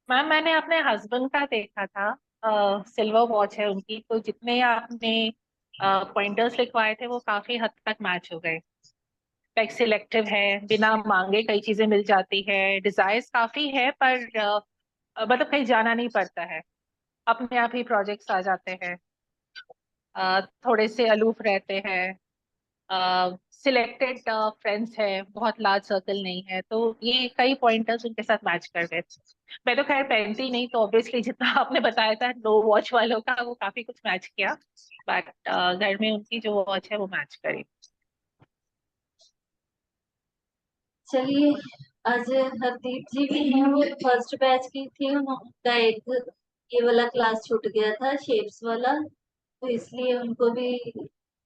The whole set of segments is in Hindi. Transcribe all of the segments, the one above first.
मैम मैंने अपने हस्बैंड का देखा था। सिल्वर वॉच है उनकी, तो जितने आपने पॉइंटर्स लिखवाए थे वो काफी हद तक मैच हो गए। लाइक सिलेक्टिव है, बिना मांगे कई चीजें मिल जाती है, डिजायर्स काफी है, पर मतलब कहीं जाना नहीं पड़ता है, अपने आप ही प्रोजेक्ट्स आ जाते हैं। थोड़े से अलूफ रहते हैं, सिलेक्टेड फ्रेंड्स है, बहुत लार्ज सर्कल नहीं है, तो ये कई पॉइंटर्स उनके साथ मैच कर गए। मैं तो खैर पहनती नहीं, तो ऑब्वियसली जितना आपने बताया था नो वॉच वालों का, वो काफी कुछ मैच किया। बट घर में उनकी जो वॉच है वो मैच करी। चलिए, आज हरदीप जी भी हैं, वो फर्स्ट बैच की थी, उनका एक ये वाला क्लास छूट गया था, शेप्स वाला, तो इसलिए उनको भी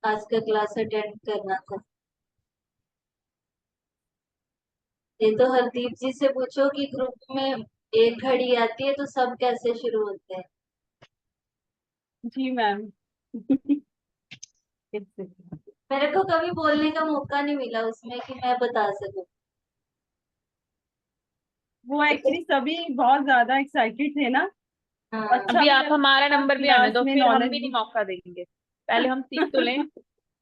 आज का क्लास अटेंड करना था। ये तो हरदीप जी से पूछो कि ग्रुप में एक घड़ी आती है तो सब कैसे शुरू होते हैं। जी मैम। मेरे को कभी बोलने का मौका नहीं मिला उसमें कि मैं बता सकूं। वो एक्चुअली सभी बहुत ज्यादा एक्साइटेड थे ना। हाँ, अच्छा अभी भी आप लग हमारा रहा था नंबर भी आने क्लास दो, में, फिर हम नॉलेज भी नहीं भी। मौका देंगे। पहले हम सीख तो लें।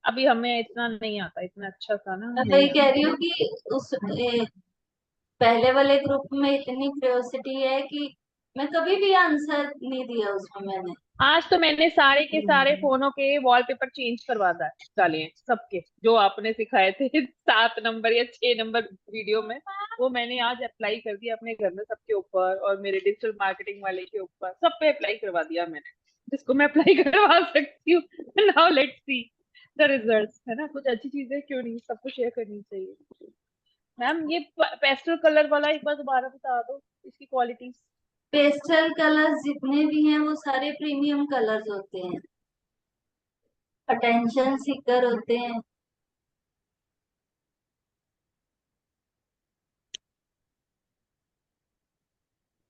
अभी हमें इतना नहीं आता, इतना अच्छा सा ना मैं वही नहीं कह आता। रही हूँ कि उस पहले वाले ग्रुप में इतनी क्यूरियोसिटी है कि मैं कभी भी आंसर नहीं दिया उसमें मैंने। आज तो मैंने सारे के सारे फोनों के वॉलपेपर चेंज डाले हैं सबके, जो आपने सिखाए थे 7 नंबर या 6 नंबर वीडियो में। वो मैंने आज अप्लाई कर दिया अपने घर में सबके ऊपर, और मेरे डिजिटल मार्केटिंग वाले के ऊपर, सब पे अप्लाई करवा दिया मैंने, जिसको मैं अप्लाई करवा सकती हूँ। Now let's see the results, है ना। कुछ अच्छी चीजें क्यों नहीं, सबको शेयर करनी चाहिए। मैम ये पेस्टल कलर वाला एक बार दोबारा बता दो, इसकी क्वालिटीज। पेस्टल कलर्स जितने भी हैं वो सारे प्रीमियम कलर्स होते हैं, अटेंशन सीकर होते हैं।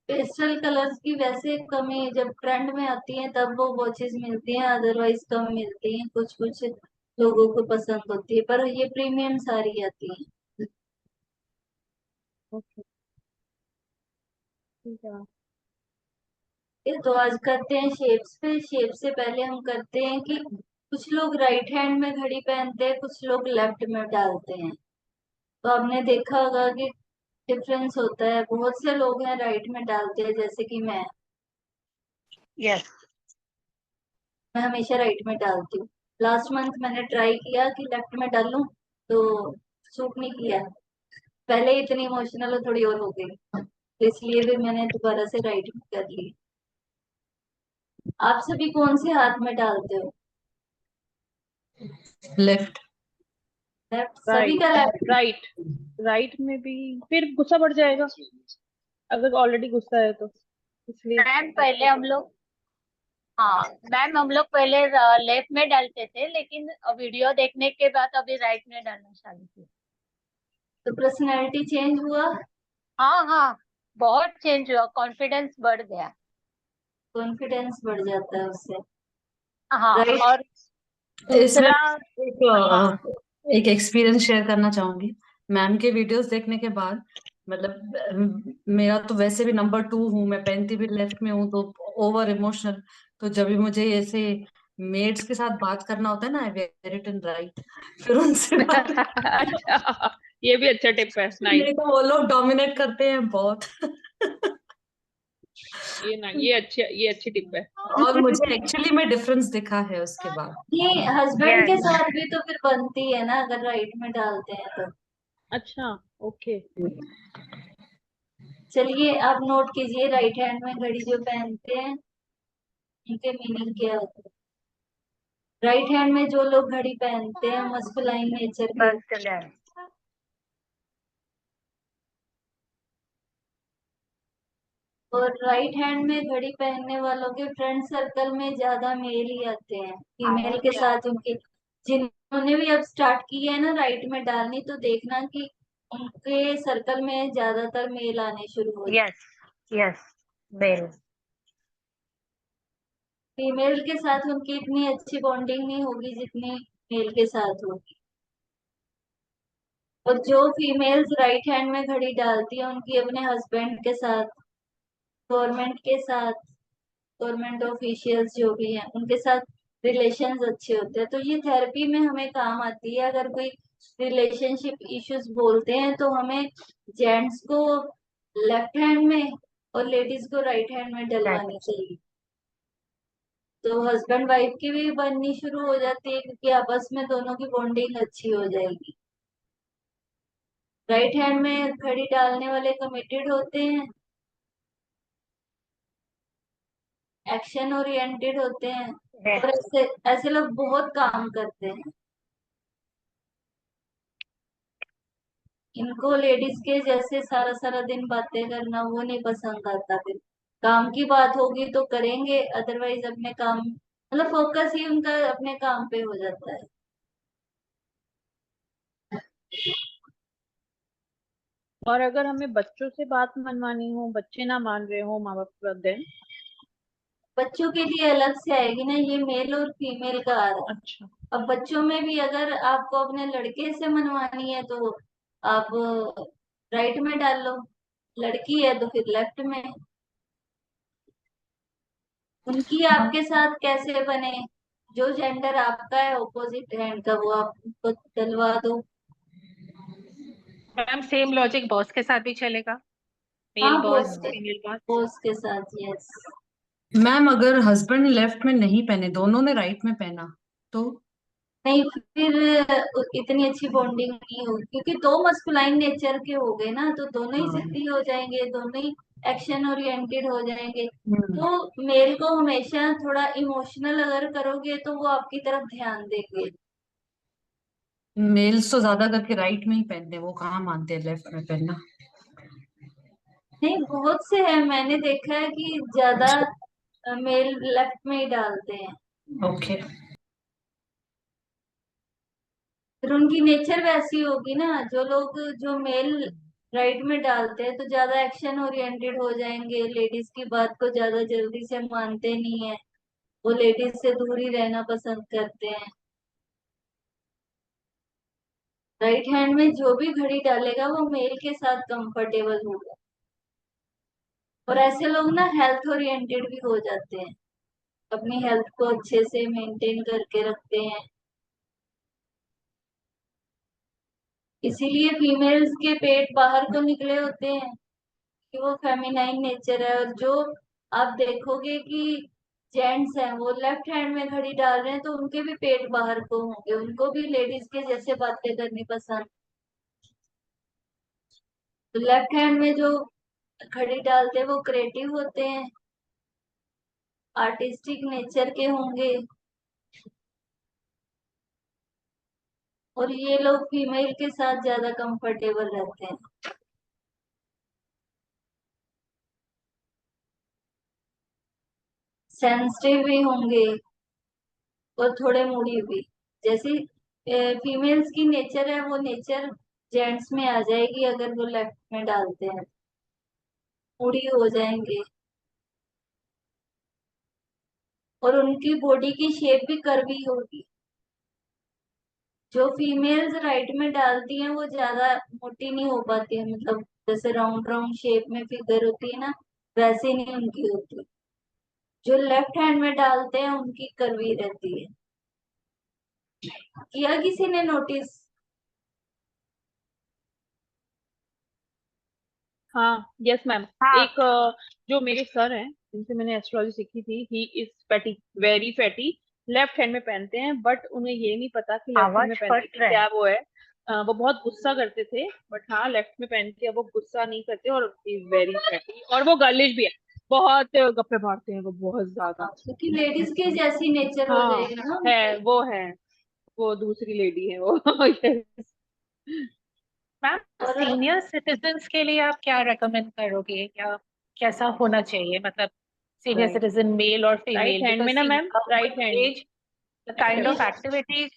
पेस्टल कलर्स की वैसे कमी जब ट्रेंड में आती है तब वो वॉचेस मिलती हैं, अदरवाइज कम मिलती हैं, कुछ कुछ लोगों को पसंद होती है, पर ये प्रीमियम सारी आती है। ओके, ठीक है। ये तो आज करते हैं शेप्स पे। शेप से पहले हम करते हैं कि कुछ लोग राइट हैंड में घड़ी पहनते हैं, कुछ लोग लेफ्ट में डालते हैं। तो आपने देखा होगा कि डिफरेंस होता है, बहुत से लोग हैं राइट में डालते हैं, जैसे कि यस। मैं हमेशा राइट में डालती हूँ। लास्ट मंथ मैंने ट्राई किया कि लेफ्ट में डालूं, तो सूट नहीं किया। पहले ही इतनी इमोशनल और थोड़ी और हो गई, तो इसलिए भी मैंने दोबारा से राइट में कर ली। आप सभी कौन से हाथ में डालते हो? लेफ्ट। लेफ्ट, सभी राइट। का लेफ्ट। राइट। राइट में भी फिर गुस्सा बढ़ जाएगा, अगर ऑलरेडी गुस्सा है तो, इसलिए। मैम पहले हम लोग हाँ मैम, हम लोग पहले लेफ्ट में डालते थे, लेकिन वीडियो देखने के बाद अभी राइट में डालना चालू किया। तो पर्सनैलिटी चेंज हुआ, हाँ हाँ, बहुत चेंज हुआ, कॉन्फिडेंस बढ़ गया। कॉन्फिडेंस बढ़ जाता है उससे। हाँ, राइट। और इसमें दूसरा। हाँ एक एक्सपीरियंस शेयर करना चाहूंगी। मैम के वीडियोस देखने के बाद, मतलब मेरा तो वैसे भी नंबर 2 हूँ, मैं पहनती भी लेफ्ट में हूँ, तो ओवर इमोशनल। तो जब भी मुझे ऐसे मेड्स के साथ बात करना होता है ना, आई वेयर इट इन राइट, फिर उनसे बात। अच्छा, ये भी अच्छा टिप है, नाइस। नहीं तो वो लोग डोमिनेट करते हैं बहुत। ये अच्छी टिप है। और मुझे एक्चुअली में डिफरेंस दिखा है उसके बाद। ये हस्बैंड के यस। साथ भी तो फिर बनती है ना, अगर राइट में डालते हैं तो। अच्छा, ओके। चलिए आप नोट कीजिए, राइट हैंड में घड़ी जो पहनते हैं उनके मीनिंग क्या होता है। राइट हैंड में जो लोग घड़ी पहनते हैं मस्कुलाइन नेचर के, बस चले। और राइट हैंड में घड़ी पहनने वालों के फ्रेंड सर्कल में ज्यादा मेल ही आते हैं फीमेल के साथ उनके। जिन्होंने भी अब स्टार्ट की है ना राइट में डालनी, तो देखना कि उनके सर्कल में ज्यादातर मेल आने शुरू हो जाए। यस। यस। मेल। फीमेल के साथ उनकी इतनी अच्छी बॉन्डिंग नहीं होगी जितनी मेल के साथ होगी। और जो फीमेल्स राइट हैंड में घड़ी डालती है उनकी अपने हस्बैंड के साथ गवर्नमेंट के साथ, गवर्नमेंट ऑफिशियल्स जो भी हैं उनके साथ रिलेशंस अच्छे होते हैं, तो ये थेरेपी में हमें काम आती है। अगर कोई रिलेशनशिप इश्यूज बोलते हैं तो हमें जेंट्स को लेफ्ट हैंड में और लेडीज को राइट हैंड में डलवानी चाहिए, तो हस्बैंड वाइफ की भी बननी शुरू हो जाती है, क्योंकि आपस में दोनों की बॉन्डिंग अच्छी हो जाएगी। राइट हैंड में घड़ी डालने वाले कमिटेड होते हैं, एक्शन ओरिएंटेड होते हैं, और ऐसे ऐसे लोग बहुत काम करते हैं। इनको लेडीज के जैसे सारा सारा दिन बातें करना वो नहीं पसंद आता। फिर काम की बात होगी तो करेंगे, अदरवाइज अपने काम, मतलब फोकस ही उनका अपने काम पे हो जाता है। और अगर हमें बच्चों से बात मनवानी हो, बच्चे ना मान रहे हो माँ बाप का, देन? बच्चों के लिए अलग से आएगी ना, ये मेल और फीमेल का आ रहा है। अच्छा। अब बच्चों में भी अगर आपको अपने लड़के से मनवानी है तो आप राइट में डाल लो, लड़की है तो फिर लेफ्ट में। उनकी आपके साथ कैसे बने, जो जेंडर आपका है ऑपोजिट हैंड का वो आप उनको डलवा दो। मैम सेम लॉजिक बॉस के साथ भी चलेगा, मेल हाँ, बॉस फीमेल बॉस। बॉस के साथ, यस। मैम अगर हस्बैंड लेफ्ट में नहीं पहने, दोनों ने राइट में पहना तो? नहीं, फिर इतनी अच्छी बॉन्डिंग नहीं होगी, क्योंकि दो मस्कुलाइन नेचर के हो गए ना, तो दोनों ही हाँ। जिद्दी हो जाएंगे, दोनों ही एक्शन ओरिएंटेड हो जाएंगे। हम्म। तो मेल को हमेशा थोड़ा इमोशनल अगर करोगे तो वो आपकी तरफ ध्यान देंगे। मेल्स तो ज्यादा करके राइट में ही पहनते हैं, वो कहाँ मानते हैं लेफ्ट में पहनना। नहीं, बहुत से हैं, मैंने देखा है कि ज्यादा मेल लेफ्ट में ही डालते हैं। ओके। फिर उनकी नेचर वैसी होगी ना, जो लोग जो मेल राइट में डालते हैं तो ज्यादा एक्शन ओरिएंटेड हो जाएंगे, लेडीज की बात को ज्यादा जल्दी से मानते नहीं है, वो लेडीज से दूर ही रहना पसंद करते हैं। राइट हैंड में जो भी घड़ी डालेगा वो मेल के साथ कंफर्टेबल होगा। और ऐसे लोग ना हेल्थ ओरिएंटेड भी हो जाते हैं, अपनी हेल्थ को अच्छे से मेंटेन करके रखते हैं। इसीलिए फीमेल्स के पेट बाहर को निकले होते हैं, कि वो फेमिनाइन नेचर है। और जो आप देखोगे कि जेंट्स हैं वो लेफ्ट हैंड में घड़ी डाल रहे हैं तो उनके भी पेट बाहर को होंगे, उनको भी लेडीज के जैसे बातें करनी पसंद। तो लेफ्ट हैंड में जो घड़ी डालते हैं वो क्रिएटिव होते हैं, आर्टिस्टिक नेचर के होंगे, और ये लोग फीमेल के साथ ज्यादा कंफर्टेबल रहते हैं। सेंसिटिव भी होंगे और थोड़े मूडी भी, जैसी फीमेल्स की नेचर है वो नेचर जेंट्स में आ जाएगी अगर वो लेफ्ट में डालते हैं, मूडी हो जाएंगे। और उनकी बॉडी की शेप भी कर्वी होगी। जो फीमेल्स राइट में डालती हैं वो ज्यादा मोटी नहीं हो पाती है, मतलब जैसे राउंड राउंड शेप में फिगर होती है ना, वैसे नहीं उनकी होती। जो लेफ्ट हैंड में डालते हैं उनकी कर्वी रहती है। किया किसी ने नोटिस? हाँ, यस मैम। हाँ। एक जो मेरे सर हैं जिनसे मैंने एस्ट्रोलॉजी सीखी थी, he is fatty, very fatty. Left hand में पहनते हैं, बट उन्हें ये नहीं पता कि लेफ्ट हैंड में आवाज पहनने फट की रहा क्या है। वो है। वो बहुत गुस्सा करते थे, बट हाँ लेफ्ट में पहन के अब वो गुस्सा नहीं करते, और इज वेरी फैटी, और वो गर्लिश भी है, बहुत गप्पे मारते हैं वो, बहुत ज्यादा। क्योंकि लेडीज के जैसी नेचर हो हाँ, जाएगा ना है उनकी। वो है, वो दूसरी लेडी है वो। Yes. मैम और सीनियर सिटीजन्स के लिए आप क्या रेकमेंड करोगे, या कैसा होना चाहिए, मतलब सीनियर राइट, सिटीजन मेल और राइट फीमेल? हैंड बिकॉज में ना सी मैम, राइट हैंड में as, the kind of activities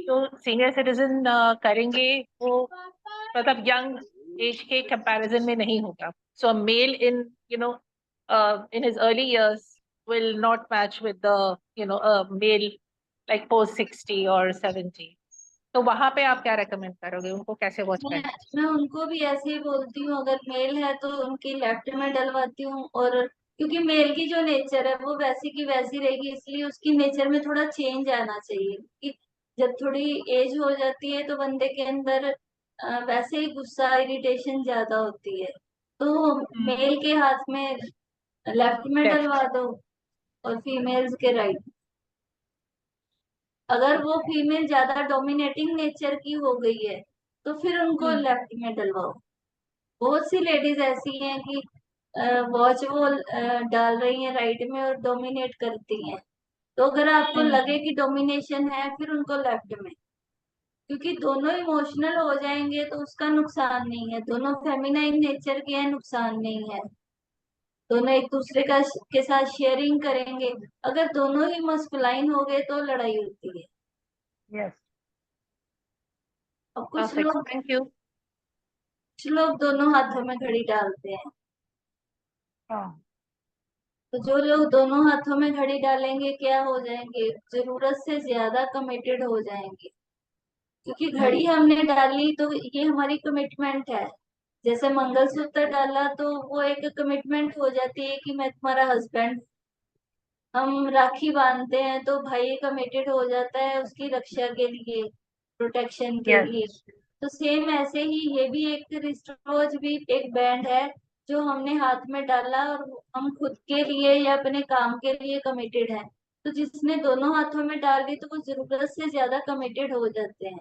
जो सीनियर सिटीजन करेंगे वो मतलब यंग एज के कंपैरिजन में नहीं होगा। So male in in his early years will not match with the male like post 60 or 70. तो वहां पे आप क्या रेकमेंड करोगे, उनको कैसे वॉच मैं करें? मैं उनको भी ऐसे ही बोलती हूँ, अगर मेल है तो उनकी लेफ्ट में डलवाती हूँ। और क्योंकि मेल की जो नेचर है वो वैसी की वैसी रहेगी, इसलिए उसकी नेचर में थोड़ा चेंज आना चाहिए कि जब थोड़ी एज हो जाती है तो बंदे के अंदर वैसे ही गुस्सा इरिटेशन ज्यादा होती है। तो मेल के हाथ में लेफ्ट में लेफ्ट। डलवा दो और फीमेल्स के राइट। अगर वो फीमेल ज्यादा डोमिनेटिंग नेचर की हो गई है तो फिर उनको लेफ्ट में डलवाओ। बहुत सी लेडीज ऐसी हैं कि वॉच वो डाल रही हैं राइट में और डोमिनेट करती हैं। तो अगर आपको लगे कि डोमिनेशन है फिर उनको लेफ्ट में, क्योंकि दोनों इमोशनल हो जाएंगे तो उसका नुकसान नहीं है, दोनों फेमिनाइन नेचर के हैं, नुकसान नहीं है। दोनों एक दूसरे का के साथ शेयरिंग करेंगे। अगर दोनों ही मस्कुलाइन हो गए तो लड़ाई होती है। यस। अब कुछ परफेक्ट, लोग थैंक यू। दोनों हाथों में घड़ी डालते हैं। हाँ। तो जो लोग दोनों हाथों में घड़ी डालेंगे क्या हो जाएंगे, जरूरत से ज्यादा कमिटेड हो जाएंगे। क्योंकि घड़ी हमने डाली तो ये हमारी कमिटमेंट है। जैसे मंगलसूत्र डाला तो वो एक कमिटमेंट हो जाती है कि मैं तुम्हारा हस्बैंड। हम राखी बांधते हैं तो भाई कमिटेड हो जाता है उसकी रक्षा के लिए, प्रोटेक्शन के लिए। यस। तो सेम ऐसे ही ये भी एक रिस्टोज भी एक बैंड है जो हमने हाथ में डाला और हम खुद के लिए या अपने काम के लिए कमिटेड है। तो जिसने दोनों हाथों में डाल दी तो वो जरूरत से ज्यादा कमिटेड हो जाते हैं।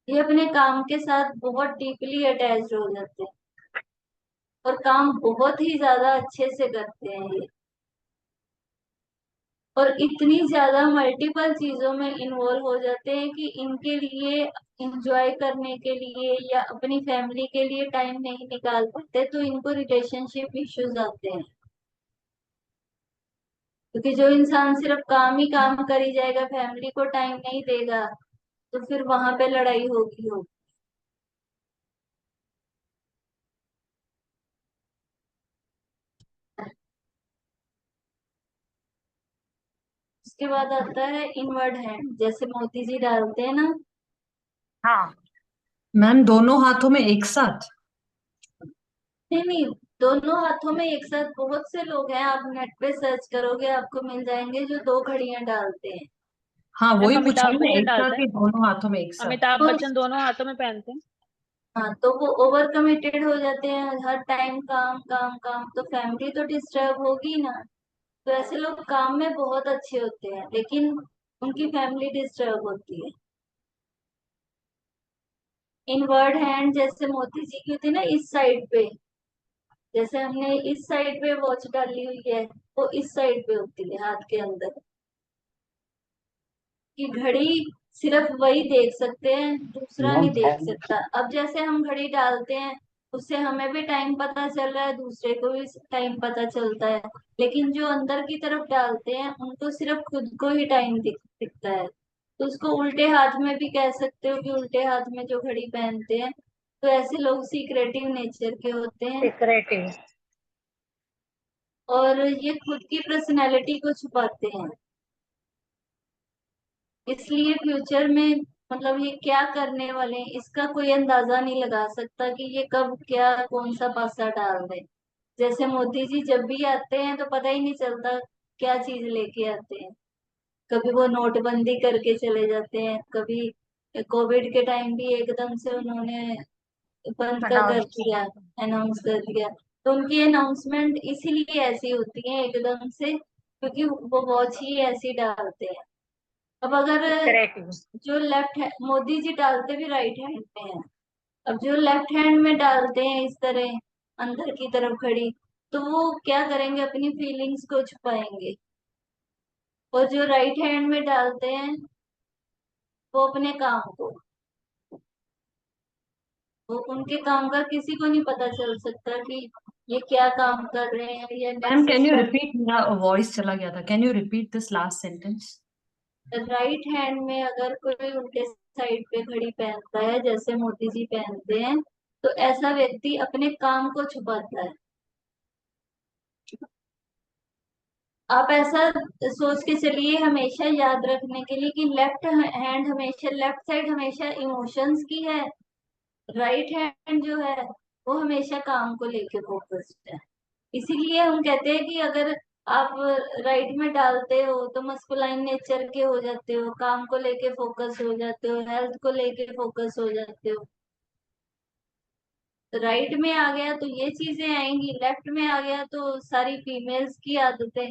ये अपने काम के साथ बहुत डीपली अटैच हो जाते हैं और काम बहुत ही ज्यादा अच्छे से करते हैं ये। और इतनी ज्यादा मल्टीपल चीजों में इन्वॉल्व हो जाते हैं कि इनके लिए इंजॉय करने के लिए या अपनी फैमिली के लिए टाइम नहीं निकाल पाते, तो इनको रिलेशनशिप इश्यूज आते हैं। क्योंकि जो इंसान सिर्फ काम ही काम करी जाएगा, फैमिली को टाइम नहीं देगा, तो फिर वहां पे लड़ाई होगी। उसके बाद आता है इनवर्ड हैंड, जैसे मोदी जी डालते हैं ना। हाँ। मैम दोनों हाथों में एक साथ? नहीं नहीं, दोनों हाथों में एक साथ बहुत से लोग हैं, आप नेट पे सर्च करोगे आपको मिल जाएंगे जो दो घड़ियां डालते हैं। हाँ वही मैम पूछ रही अमिताभ हूँ मैं, बच्चन एक साथ डालते हैं, ही दोनों हाथों में एक साथ? अमिताभ तो बच्चन दोनों हाथों में पहनते हैं। हाँ, तो वो ओवर कमिटेड हो जाते हैं, हर टाइम काम काम काम, तो फैमिली तो डिस्टर्ब होगी ना। तो ऐसे लोग काम में बहुत अच्छे होते हैं लेकिन उनकी फैमिली डिस्टर्ब होती है। इनवर्ड हैंड जैसे मोदी जी की होती है ना इस साइड पे, जैसे हमने इस साइड पे वॉच डाली हुई है, वो इस साइड पे होती है हाथ के अंदर। कि घड़ी सिर्फ वही देख सकते हैं, दूसरा नहीं देख सकता। अब जैसे हम घड़ी डालते हैं उससे हमें भी टाइम पता चल रहा है, दूसरे को भी टाइम पता चलता है। लेकिन जो अंदर की तरफ डालते हैं उनको सिर्फ खुद को ही टाइम दिखता है। तो उसको उल्टे हाथ में भी कह सकते हो कि उल्टे हाथ में जो घड़ी पहनते हैं, तो ऐसे लोग सीक्रेटिव नेचर के होते हैं। सीक्रेटिव। और ये खुद की पर्सनैलिटी को छुपाते हैं। इसलिए फ्यूचर में मतलब ये क्या करने वाले हैं इसका कोई अंदाजा नहीं लगा सकता कि ये कब क्या कौन सा पासा डाल दे। जैसे मोदी जी जब भी आते हैं तो पता ही नहीं चलता क्या चीज लेके आते हैं। कभी वो नोटबंदी करके चले जाते हैं, कभी कोविड के टाइम भी एकदम से उन्होंने बंद का कर अनाउंस दिया, अनाउंस कर दिया। तो उनकी अनाउंसमेंट इसीलिए ऐसी होती है एकदम से, क्योंकि वो वॉच ही ऐसी डालते हैं। अब अगर सीक्रेटिव। जो लेफ्ट है मोदी जी डालते भी राइट हैंड में है, अब जो लेफ्ट हैंड में डालते हैं इस तरह अंदर की तरफ खड़ी, तो वो क्या करेंगे, अपनी फीलिंग्स को छुपाएंगे। और जो राइट हैंड में डालते हैं वो अपने काम को, वो उनके काम का किसी को नहीं पता चल सकता कि ये क्या काम कर रहे हैं या ma'am next can you step. Repeat, मेरा वॉइस चला गया था, can you repeat this last sentence? Right hand में अगर कोई उल्टे साइड पे घड़ी पहनता है जैसे मोदी जी पहनते हैं, तो ऐसा व्यक्ति अपने काम को छुपाता है। आप ऐसा सोच के चलिए हमेशा याद रखने के लिए कि लेफ्ट हैंड हमेशा, लेफ्ट साइड हमेशा इमोशंस की है, राइट हैंड जो है वो हमेशा काम को लेके फोकस्ड है। इसीलिए हम कहते हैं कि अगर आप राइट में डालते हो तो मस्कुलाइन नेचर के हो जाते हो, काम को लेके फोकस हो जाते हो, हेल्थ को लेके फोकस हो जाते हो। राइट में आ गया तो ये चीजें आएंगी, लेफ्ट में आ गया तो सारी फीमेल्स की आदतें।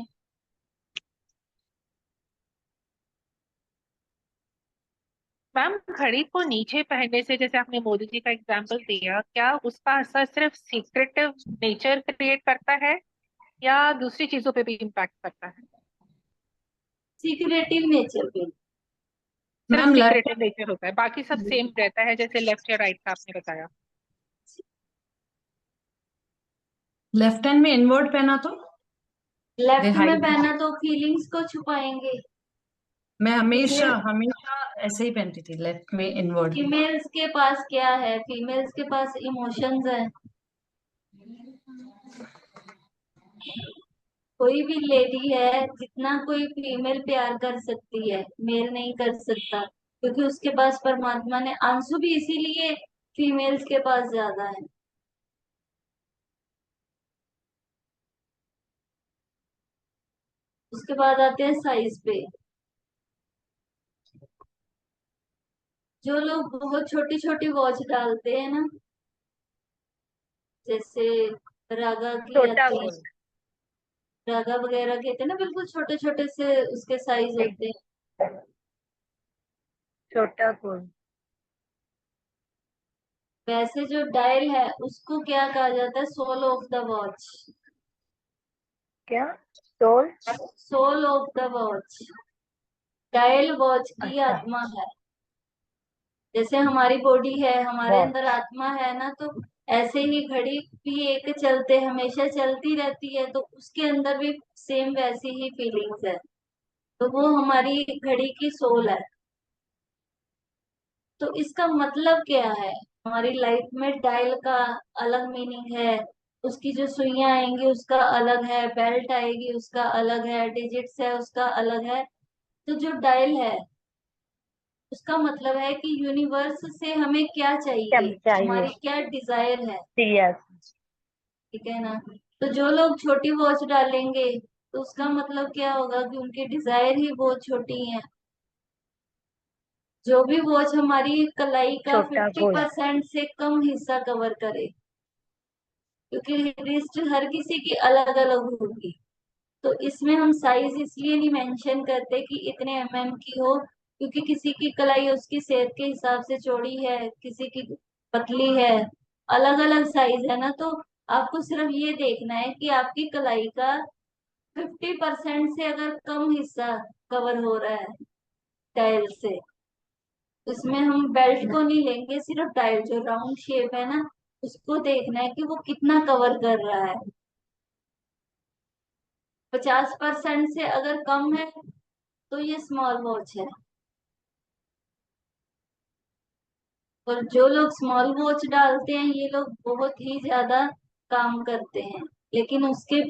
मैम, घड़ी को नीचे पहनने से, जैसे आपने मोदी जी का एग्जाम्पल दिया, क्या उसका असर सिर्फ सीक्रेटिव नेचर क्रिएट करता है या दूसरी चीजों पे भी इम्पैक्ट करता है? सीक्रेटिव नेचर पे। सिर्फ मैम लेफ्ट सीक्रेटिव नेचर होता है, बाकी सब सेम रहता है, जैसे लेफ्ट या राइट का आपने बताया। लेफ्ट हैंड में इनवर्ट पहना तो दे लेफ्ट में हाइड। पहना तो फीलिंग्स को छुपाएंगे, मैं हमेशा इसलिए हमेशा ऐसे ही पहनती थी, लेफ्ट में इनवर्ड। फीमेल्स के पास क्या है, फीमेल्स के पास इमोशंस है। कोई भी लेडी है, जितना कोई फीमेल प्यार कर सकती है मेल नहीं कर सकता, क्योंकि उसके पास परमात्मा ने आंसू भी इसीलिए फीमेल्स के पास ज्यादा है। उसके बाद आते हैं साइज पे। जो लोग बहुत छोटी छोटी वॉच डालते हैं ना, जैसे रागा की छोटा आती है, गोल। रागा वगैरह के थे ना, बिल्कुल छोटे छोटे से उसके साइज होते हैं। छोटा गोल। वैसे जो डायल है उसको क्या कहा जाता है, सोल ऑफ द वॉच। क्या? Soul. Soul of the watch, dial watch की अच्छा। आत्मा है। जैसे हमारी बॉडी है, हमारे वॉच। अंदर आत्मा है ना, तो ऐसे ही घड़ी भी एक चलते हमेशा चलती रहती है, तो उसके अंदर भी सेम वैसी ही फीलिंग्स है। तो वो हमारी घड़ी की सोल है। तो इसका मतलब क्या है, हमारी लाइफ में डायल का अलग मीनिंग है, उसकी जो सुइयां आएंगी उसका अलग है, बेल्ट आएगी उसका अलग है, डिजिट्स है उसका अलग है। तो जो डायल है उसका मतलब है कि यूनिवर्स से हमें क्या क्या चाहिए, चाहिए? हमारी क्या डिजायर है। यस। ठीक है ना। तो जो लोग छोटी वॉच डालेंगे तो उसका मतलब क्या होगा कि उनकी डिजायर ही बहुत छोटी है। जो भी वॉच हमारी कलाई का छोटा फिफ्टी गोल। परसेंट से कम हिस्सा कवर करे, क्योंकि रिस्ट हर किसी की अलग अलग होगी। तो इसमें हम साइज इसलिए नहीं मेंशन करते कि इतने एमएम की हो, क्योंकि किसी की कलाई उसकी सेहत के हिसाब से चौड़ी है, किसी की पतली है, अलग अलग साइज है ना। तो आपको सिर्फ ये देखना है कि आपकी कलाई का 50% से अगर कम हिस्सा कवर हो रहा है टाइल से। उसमें हम बेल्ट को नहीं लेंगे, सिर्फ टाइल जो राउंड शेप है ना उसको देखना है कि वो कितना कवर कर रहा है। 50% से अगर कम है तो ये स्मॉल वॉच है। और जो लोग स्मॉल वॉच डालते हैं ये लोग बहुत ही ज्यादा काम करते हैं, लेकिन उसके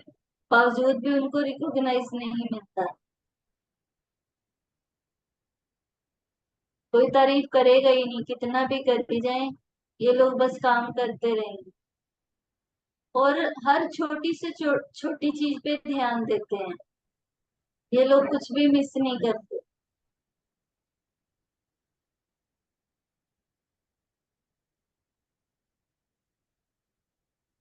बावजूद भी उनको रिकॉग्नाइज नहीं मिलता। कोई तारीफ करेगा ही नहीं, कितना भी करती जाए, ये लोग बस काम करते रहेंगे और हर छोटी से छोटी चीज पे ध्यान देते हैं। ये लोग कुछ भी मिस नहीं करते।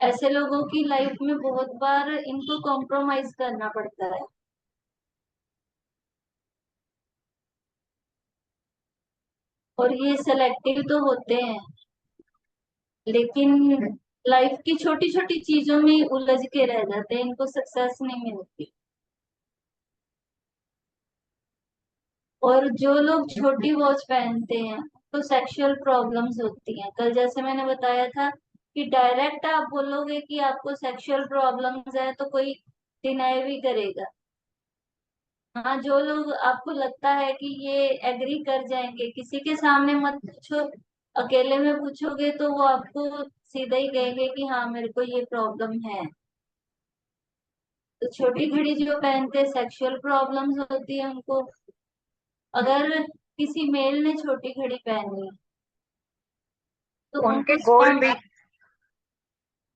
ऐसे लोगों की लाइफ में बहुत बार इनको कॉम्प्रोमाइज करना पड़ता है। और ये सेलेक्टिव तो होते हैं, लेकिन लाइफ की छोटी छोटी चीजों में उलझ के रह जाते हैं, इनको सक्सेस नहीं मिलती। और जो लोग छोटी वॉच पहनते हैं तो सेक्सुअल प्रॉब्लम्स होती हैं। कल जैसे मैंने बताया था कि डायरेक्ट आप बोलोगे कि आपको सेक्सुअल प्रॉब्लम्स है तो कोई डिनाई भी करेगा। हाँ, जो लोग आपको लगता है कि ये एग्री कर जाएंगे, किसी के सामने मत पूछो, अकेले में पूछोगे तो वो आपको सीधा ही कहेंगे कि हाँ मेरे को ये प्रॉब्लम है। तो छोटी घड़ी जो पहनते हैं सेक्सुअल प्रॉब्लम्स होती है उनको। अगर किसी मेल ने छोटी घड़ी पहनी है तो उनके उनको गोल स्पर्म। भी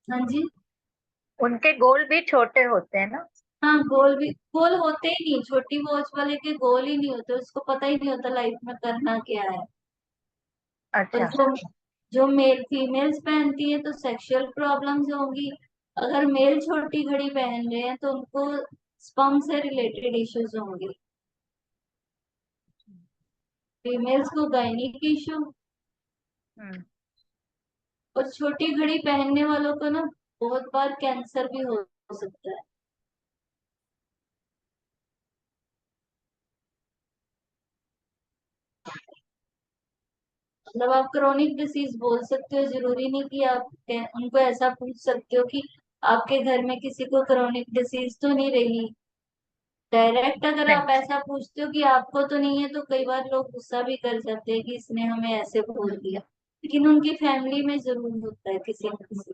हाँ जी। उनके गोल भी छोटे होते हैं ना। हाँ, गोल भी गोल होते ही नहीं, छोटी वॉच वाले के गोल ही नहीं होते, उसको पता ही नहीं होता लाइफ में करना क्या है। और अच्छा। जो मेल फीमेल्स पहनती है तो सेक्सुअल प्रॉब्लम्स होंगी। अगर मेल छोटी घड़ी पहन रहे हैं तो उनको स्पर्म से रिलेटेड इश्यूज होंगे। फीमेल्स को गायनिक इशू। हम्म। और छोटी घड़ी पहनने वालों को ना बहुत बार कैंसर भी हो सकता है। मतलब आप क्रोनिक डिसीज बोल सकते हो, जरूरी नहीं कि आप उनको ऐसा पूछ सकते हो कि आपके घर में किसी को क्रोनिक डिसीज तो नहीं रही। डायरेक्ट अगर नहीं। आप ऐसा पूछते हो कि आपको तो नहीं है तो कई बार लोग गुस्सा भी कर जाते हैं कि इसने हमें ऐसे बोल दिया, लेकिन उनकी फैमिली में जरूर होता है किसी न किसी।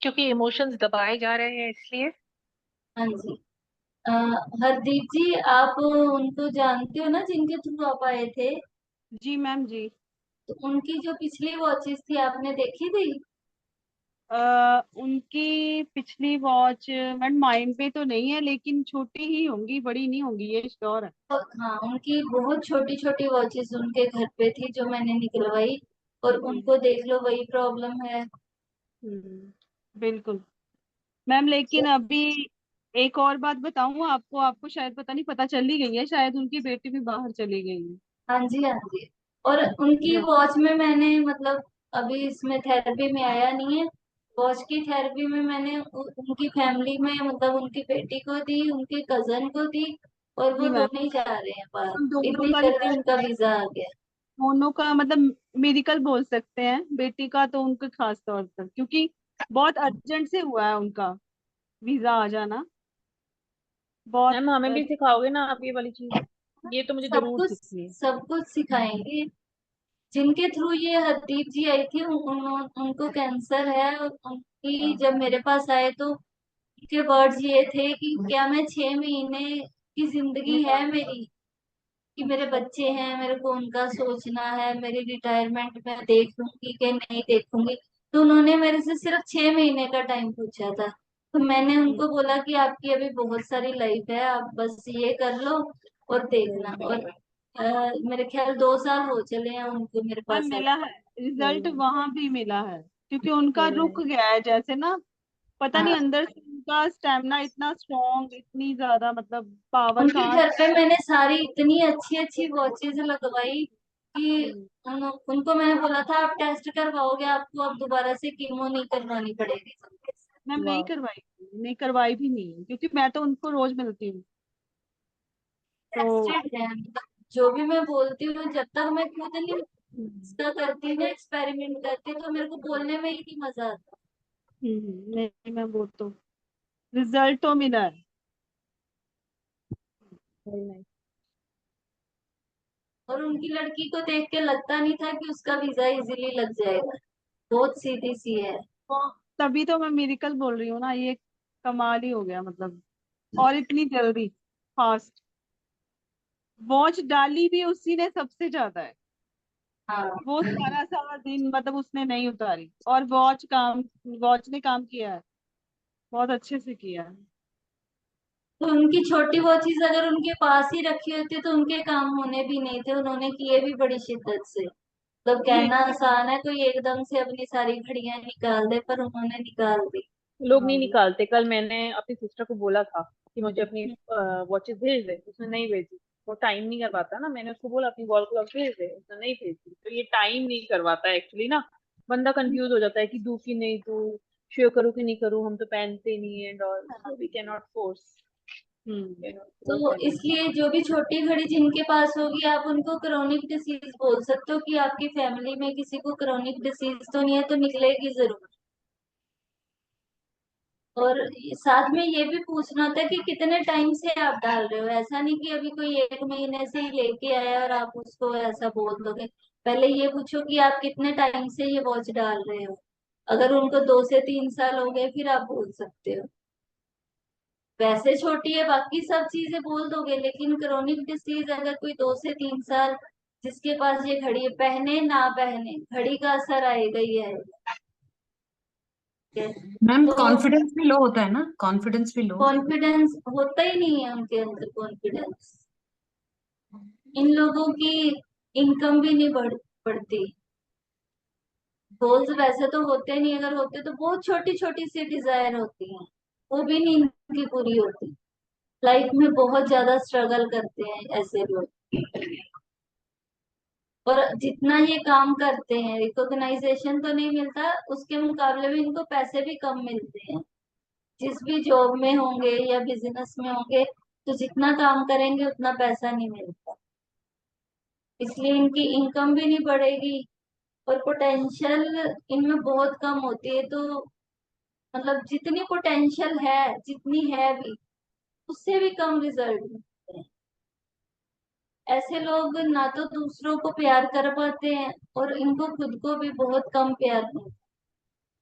क्योंकि इमोशंस दबाए जा रहे हैं इसलिए। हाँ जी। अ, हरदीप जी, आप उनको जानते हो ना जिनके थ्रू आप आए थे? जी मैम जी। तो उनकी जो पिछली वॉचेस थी आपने देखी थी? उनकी पिछली वॉच मैम माइंड पे तो नहीं है, लेकिन छोटी ही होंगी, बड़ी नहीं होंगी, ये श्योर है। हाँ, उनकी बहुत छोटी छोटी वॉचेस उनके घर पे थी जो मैंने निकलवाई, और जी। उनको देख लो वही प्रॉब्लम है। बिल्कुल मैम, लेकिन अभी एक और बात बताऊं आपको, आपको शायद पता नहीं, पता चल ही गई है शायद, उनकी बेटी भी बाहर चली गई है। हाँ जी, हाँ जी। और उनकी हाँ। वॉच में मैंने मतलब अभी इसमें थेरेपी में आया नहीं है। वॉच की थेरेपी में मैंने उनकी फैमिली में मतलब उनकी बेटी को दी, उनके कजन को दी, और वो जी मैम, दोनों ही जा रहे हैं बाहर। हम दोनों इतनी का जल्दी उनका वीजा आ गया। दोनों का मतलब मेडिकल बोल सकते हैं, बेटी का तो उनके खास तौर पर, क्योंकि बहुत अर्जेंट से हुआ है उनका वीजा आ जाना, बहुत मैम हमें भी सिखाओगे ना आप ये वाली चीज? ये तो मुझे सब जरूर कुछ सीखनी है। सब कुछ सिखाएंगे। जिनके थ्रू ये हरदीप जी आई थी उनको कैंसर है, और उनकी जब मेरे पास आए तो उनके वर्ड्स ये थे कि क्या मैं 6 महीने की जिंदगी है मेरी, कि मेरे बच्चे हैं, मेरे को उनका सोचना है, मेरी रिटायरमेंट में देख लूंगी कि नहीं देखूंगी। तो उन्होंने मेरे से सिर्फ 6 महीने का टाइम पूछा था। तो मैंने उनको बोला कि आपकी अभी बहुत सारी लाइफ है, आप बस ये कर लो और देखना। और मेरे ख्याल 2 साल हो चले हैं उनको मेरे मैम पास आए। मिला है, रिजल्ट हम्म। वहां भी मिला है, क्योंकि उनका रुक हम्म। गया है जैसे ना, पता नहीं हाँ, अंदर से उनका स्टेमिना इतना स्ट्रॉन्ग, इतनी ज्यादा मतलब पावर उनके कहाँ घर से। पे मैंने सारी इतनी अच्छी अच्छी वॉचेज लगवाई कि हम्म, उनको मैंने बोला था आप टेस्ट करवाओगे, आपको अब दोबारा से कीमो नहीं करवानी पड़ेगी। मैम नहीं वाह। करवाई, नहीं करवाई भी नहीं है, क्योंकि मैं तो उनको रोज मिलती हूँ तो। टेस्टेड है, मतलब जो भी मैं बोलती हूँ जब तक मैं खुद नहीं इसका करती ना एक्सपेरिमेंट करती तो मेरे को बोलने में ही नहीं मजा आता। नहीं मैम, वो तो रिजल्ट तो मिला है। Very nice. और उनकी लड़की को देख के लगता नहीं था कि उसका वीजा इजीली लग जाएगा, बहुत सीधी सी है। तो तभी तो मैं मिरेकल बोल रही हूँ ना, ये कमाल ही हो गया मतलब, और इतनी जल्दी, फास्ट। वॉच डाली भी उसी ने सबसे ज्यादा है, हाँ, वो सारा सारा दिन मतलब उसने नहीं उतारी, और वॉच ने काम किया है, बहुत अच्छे से किया है। तो उनकी छोटी वॉचेस अगर उनके पास ही रखी होती तो उनके काम होने भी नहीं थे, उन्होंने किए भी बड़ी शिद्दत से। मतलब जी कहना एकदम। आसान है कोई एकदम से अपनी सारी घड़ियां निकाल दे, पर उन्होंने निकाल दी। लोग हाँ नहीं जी। निकालते। कल मैंने अपनी सिस्टर को बोला था कि मुझे अपनी वॉचेस भेज दे, उसने नहीं भेजी। वो टाइम नहीं करवाता ना, मैंने उसको बोला अपनी वॉल क्लॉक भेज दे, उसने नहीं भेजी। तो ये टाइम नहीं करवाता एक्चुअली ना, बंदा कंफ्यूज हो जाता है कि दूं कि नहीं दूं, शेयर करूं कि नहीं करूं, हम तो पहनते नहीं and all, so we can not force, hmm. Can not force to anyone. इसलिए जो भी छोटी घड़ी जिनके पास होगी आप उनको क्रोनिक डिसीज बोल सकते हो कि आपकी फैमिली में किसी को क्रोनिक डिसीज तो नहीं है, तो निकलेगी जरूर। और साथ में ये भी पूछना होता है कि कितने टाइम से आप डाल रहे हो। ऐसा नहीं कि अभी कोई 1 महीने से ही लेके आया और आप उसको ऐसा बोल दोगे। पहले ये पूछो कि आप कितने टाइम से ये वॉच डाल रहे हो। अगर उनको 2 से 3 साल हो गए फिर आप बोल सकते हो। वैसे छोटी है बाकी सब चीजें बोल दोगे, लेकिन क्रोनिक डिसीज अगर कोई 2 से 3 साल जिसके पास ये घड़ी है, पहने ना पहने घड़ी का असर आएगा ही आएगा। ठीक है? मैम तो कॉन्फिडेंस भी लो होता है ना, कॉन्फिडेंस भी लो। कॉन्फिडेंस होता ही नहीं है उनके अंदर, कॉन्फिडेंस। इन लोगों की इनकम भी नहीं बढ़ती। गोल्स वैसे तो होते नहीं, अगर होते तो बहुत छोटी छोटी सी डिजायर होती हैं, वो भी नहीं इनकी पूरी होती। लाइफ में बहुत ज्यादा स्ट्रगल करते हैं ऐसे लोग। और जितना ये काम करते हैं रिकॉग्नाइजेशन तो नहीं मिलता, उसके मुकाबले में इनको पैसे भी कम मिलते हैं। जिस भी जॉब में होंगे या बिजनेस में होंगे, तो जितना काम करेंगे उतना पैसा नहीं मिलता, इसलिए इनकी इनकम भी नहीं बढ़ेगी और पोटेंशियल इनमें बहुत कम होती है। तो मतलब जितनी पोटेंशियल है, जितनी है भी, उससे भी कम रिजल्ट मिलते हैं। ऐसे लोग ना तो दूसरों को प्यार कर पाते हैं और इनको खुद को भी बहुत कम प्यार मिलता है।